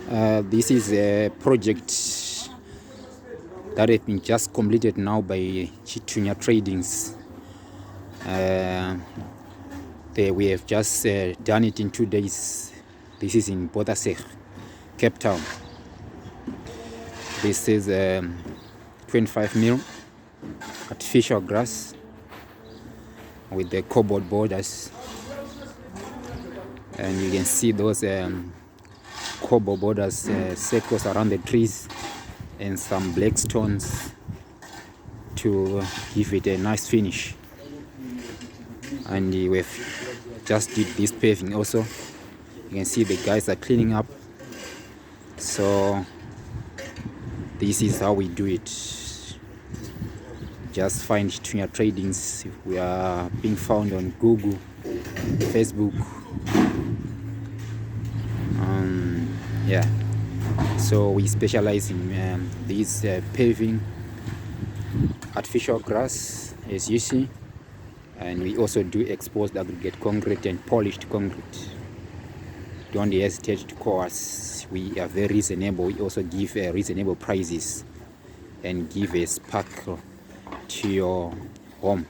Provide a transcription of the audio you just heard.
This is a project that has been just completed now by Chitunya Tradings. We have just done it in 2 days. This is in Botaseg, Cape Town. This is 25 mil artificial grass with the cobalt borders, and you can see those cobalt borders, circles around the trees, and some black stones to give it a nice finish. And we've just did this paving also. You can see the guys are cleaning up. So this is how we do it. Just find Chitunya Tradings. We are being found on Google, Facebook. Yeah, so we specialize in this paving, artificial grass, as you see, and we also do exposed aggregate concrete and polished concrete. Don't hesitate to call us. We are very reasonable. We also give reasonable prices and give a sparkle to your home.